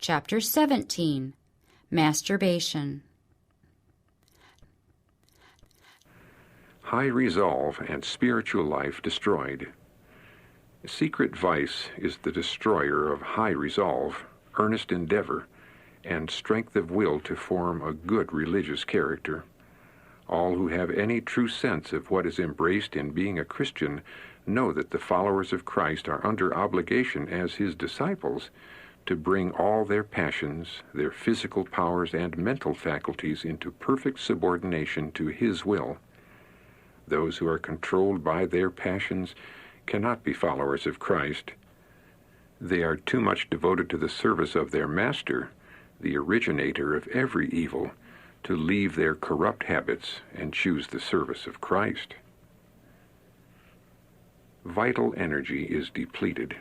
Chapter 17, Masturbation. High resolve and spiritual life destroyed. Secret vice is the destroyer of high resolve, earnest endeavor, and strength of will to form a good religious character. All who have any true sense of what is embraced in being a Christian know that the followers of Christ are under obligation as his disciples to bring all their passions, their physical powers, and mental faculties into perfect subordination to his will. Those who are controlled by their passions cannot be followers of Christ. They are too much devoted to the service of their master, the originator of every evil, to leave their corrupt habits and choose the service of Christ. Vital energy is depleted.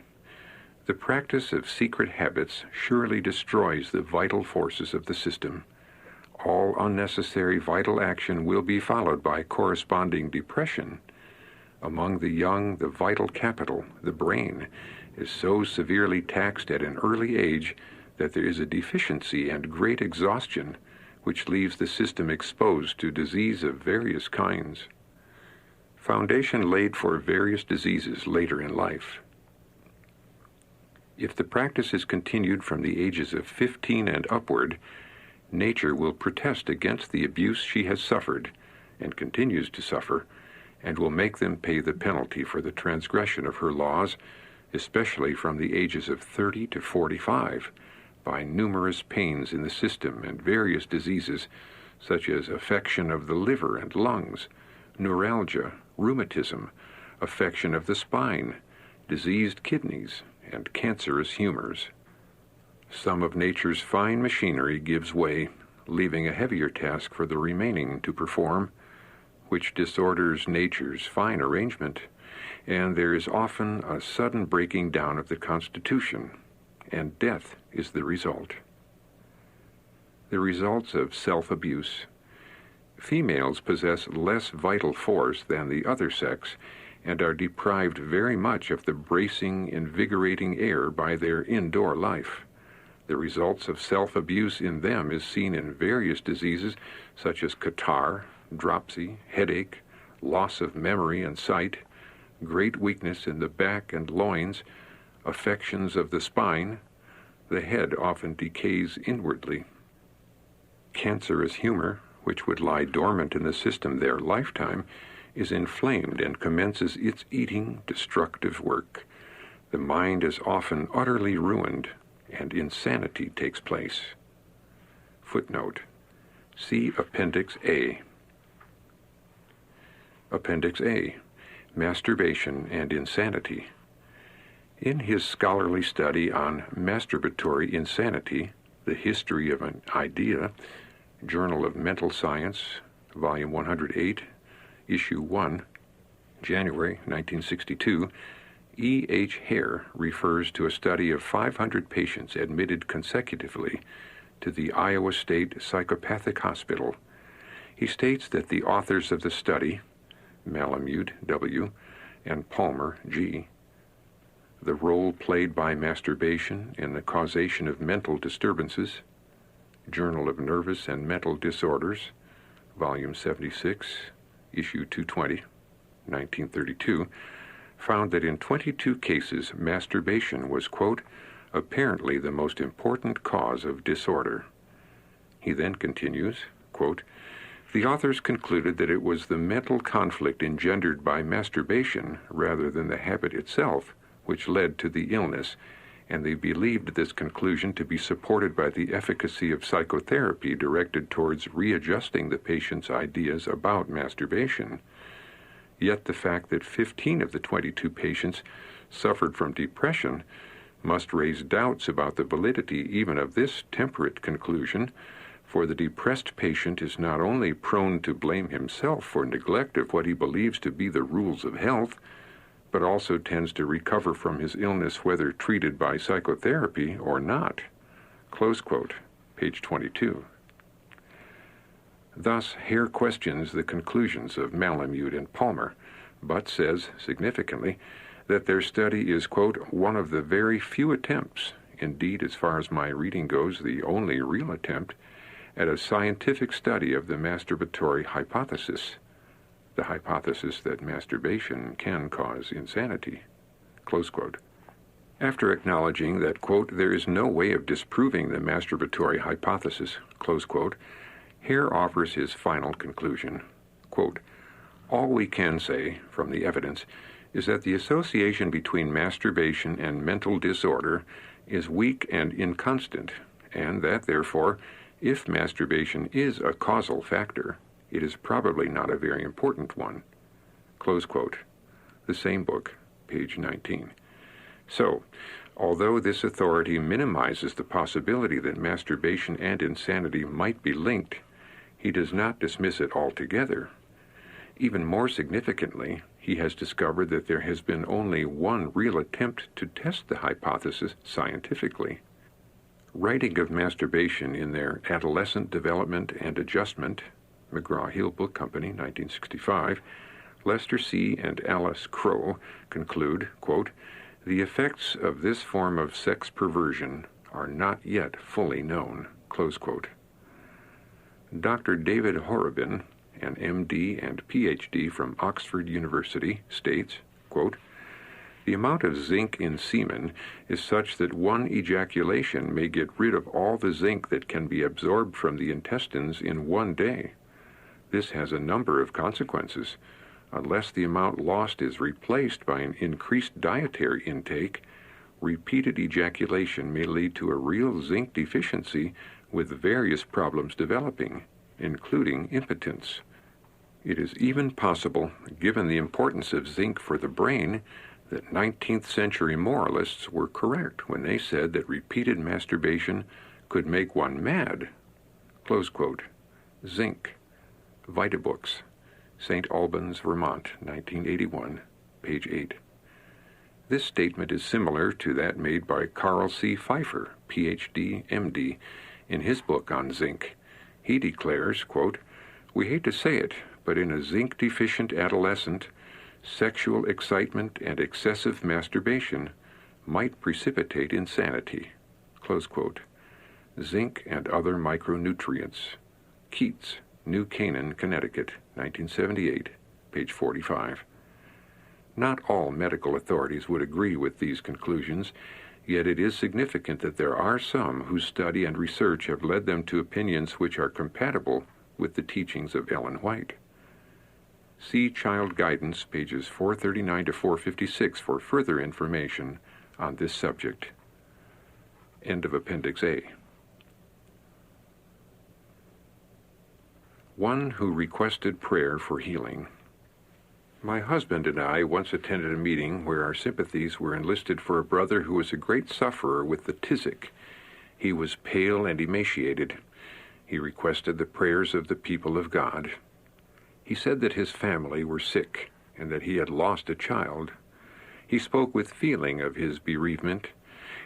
The practice of secret habits surely destroys the vital forces of the system. All unnecessary vital action will be followed by corresponding depression. Among the young, the vital capital, the brain, is so severely taxed at an early age that there is a deficiency and great exhaustion, which leaves the system exposed to disease of various kinds. Foundation laid for various diseases later in life. If the practice is continued from the ages of 15 and upward, nature will protest against the abuse she has suffered and continues to suffer, and will make them pay the penalty for the transgression of her laws, especially from the ages of 30 to 45, by numerous pains in the system and various diseases, such as affection of the liver and lungs, neuralgia, rheumatism, affection of the spine, diseased kidneys, and cancerous humors. Some of nature's fine machinery gives way, leaving a heavier task for the remaining to perform, which disorders nature's fine arrangement, and there is often a sudden breaking down of the constitution, and death is the result. The results of self-abuse. Females possess less vital force than the other sex, and are deprived very much of the bracing, invigorating air by their indoor life. The results of self-abuse in them is seen in various diseases such as catarrh, dropsy, headache, loss of memory and sight, great weakness in the back and loins, affections of the spine. The head often decays inwardly. Cancerous humor, which would lie dormant in the system their lifetime, is inflamed and commences its eating, destructive work. The mind is often utterly ruined, and insanity takes place. Footnote: see Appendix A. Appendix A, Masturbation and Insanity. In his scholarly study on masturbatory insanity, The History of an Idea, Journal of Mental Science, Volume 108, Issue 1, January 1962, E. H. Hare refers to a study of 500 patients admitted consecutively to the Iowa State Psychopathic Hospital. He states that the authors of the study, Malamud, W., and Palmer, G., the role played by masturbation in the causation of mental disturbances, Journal of Nervous and Mental Disorders, Volume 76, Issue 220, 1932, found that in 22 cases masturbation was, quote, apparently the most important cause of disorder. He then continues, quote, the authors concluded that it was the mental conflict engendered by masturbation rather than the habit itself which led to the illness, and they believed this conclusion to be supported by the efficacy of psychotherapy directed towards readjusting the patient's ideas about masturbation. Yet the fact that 15 of the 22 patients suffered from depression must raise doubts about the validity even of this temperate conclusion, for the depressed patient is not only prone to blame himself for neglect of what he believes to be the rules of health, but also tends to recover from his illness whether treated by psychotherapy or not. Close quote, page 22. Thus, Hare questions the conclusions of Malamud and Palmer, but says, significantly, that their study is, quote, one of the very few attempts indeed, as far as my reading goes, the only real attempt at a scientific study of the masturbatory hypothesis, the hypothesis that masturbation can cause insanity. Close quote. After acknowledging that, quote, there is no way of disproving the masturbatory hypothesis, close quote, Hare offers his final conclusion. Quote, all we can say from the evidence is that the association between masturbation and mental disorder is weak and inconstant, and that, therefore, if masturbation is a causal factor, it is probably not a very important one. Close quote. The same book, page 19. So, although this authority minimizes the possibility that masturbation and insanity might be linked, he does not dismiss it altogether. Even more significantly, he has discovered that there has been only one real attempt to test the hypothesis scientifically. Writing of masturbation in their Adolescent Development and Adjustment, McGraw-Hill Book Company, 1965, Lester C. and Alice Crow conclude, quote, the effects of this form of sex perversion are not yet fully known, close quote. Dr. David Horobin, an M.D. and Ph.D. from Oxford University, states, quote, the amount of zinc in semen is such that one ejaculation may get rid of all the zinc that can be absorbed from the intestines in one day. This has a number of consequences. Unless the amount lost is replaced by an increased dietary intake, repeated ejaculation may lead to a real zinc deficiency with various problems developing, including impotence. It is even possible, given the importance of zinc for the brain, that 19th century moralists were correct when they said that repeated masturbation could make one mad. Close quote. Zinc. Vitabooks. St. Albans, Vermont, 1981, page 8. This statement is similar to that made by Carl C. Pfeiffer, Ph.D., M.D., in his book on zinc. He declares, quote, we hate to say it, but in a zinc-deficient adolescent, sexual excitement and excessive masturbation might precipitate insanity. Close quote. Zinc and other micronutrients. Keats, New Canaan, Connecticut, 1978, page 45. Not all medical authorities would agree with these conclusions, yet it is significant that there are some whose study and research have led them to opinions which are compatible with the teachings of Ellen White. See Child Guidance, pages 439 to 456 for further information on this subject. End of Appendix A. One who requested prayer for healing. My husband and I once attended a meeting where our sympathies were enlisted for a brother who was a great sufferer with the tisic. He was pale and emaciated. He requested the prayers of the people of God. He said that his family were sick and that he had lost a child. He spoke with feeling of his bereavement.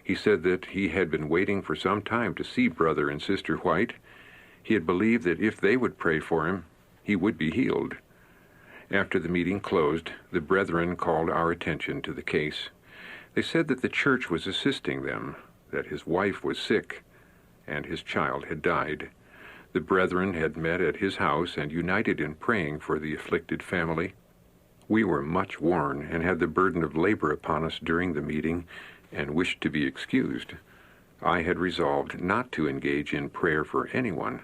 He said that he had been waiting for some time to see Brother and Sister White. He had believed that if they would pray for him, he would be healed. After the meeting closed, the brethren called our attention to the case. They said that the church was assisting them, that his wife was sick, and his child had died. The brethren had met at his house and united in praying for the afflicted family. We were much worn and had the burden of labor upon us during the meeting and wished to be excused. I had resolved not to engage in prayer for anyone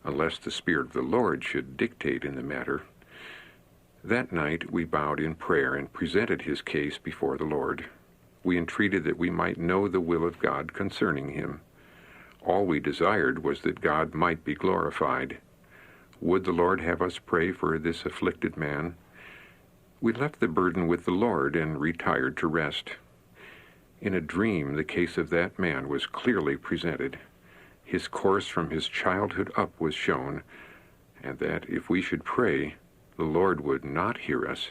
unless the Spirit of the Lord should dictate in the matter. That night we bowed in prayer and presented his case before the Lord. We entreated that we might know the will of God concerning him. All we desired was that God might be glorified. Would the Lord have us pray for this afflicted man? We left the burden with the Lord and retired to rest. In a dream, the case of that man was clearly presented. His course from his childhood up was shown, and that if we should pray, the Lord would not hear us,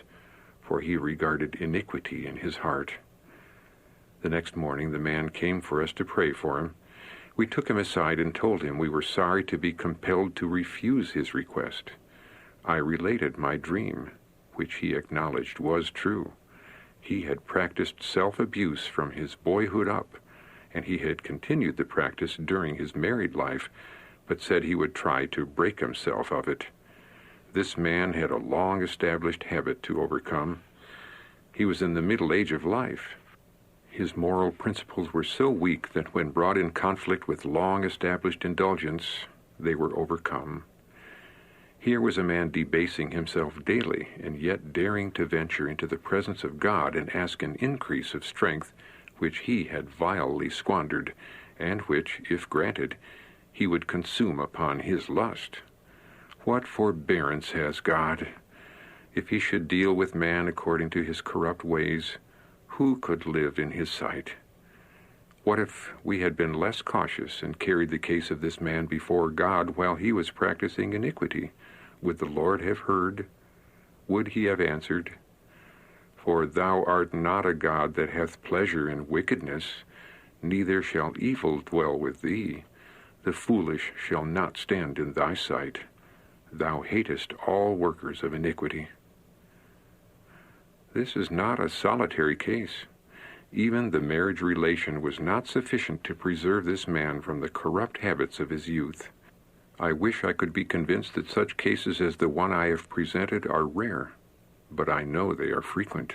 for he regarded iniquity in his heart. The next morning the man came for us to pray for him. We took him aside and told him we were sorry to be compelled to refuse his request. I related my dream, which he acknowledged was true. He had practiced self-abuse from his boyhood up, and he had continued the practice during his married life, but said he would try to break himself of it. This man had a long-established habit to overcome. He was in the middle age of life. His moral principles were so weak that when brought in conflict with long-established indulgence, they were overcome. Here was a man debasing himself daily, and yet daring to venture into the presence of God and ask an increase of strength which he had vilely squandered, and which, if granted, he would consume upon his lust. What forbearance has God? If he should deal with man according to his corrupt ways, who could live in his sight? What if we had been less cautious and carried the case of this man before God while he was practicing iniquity? Would the Lord have heard? Would he have answered? For thou art not a God that hath pleasure in wickedness, neither shall evil dwell with thee. The foolish shall not stand in thy sight. Thou hatest all workers of iniquity. This is not a solitary case. Even the marriage relation was not sufficient to preserve this man from the corrupt habits of his youth. I wish I could be convinced that such cases as the one I have presented are rare, but I know they are frequent.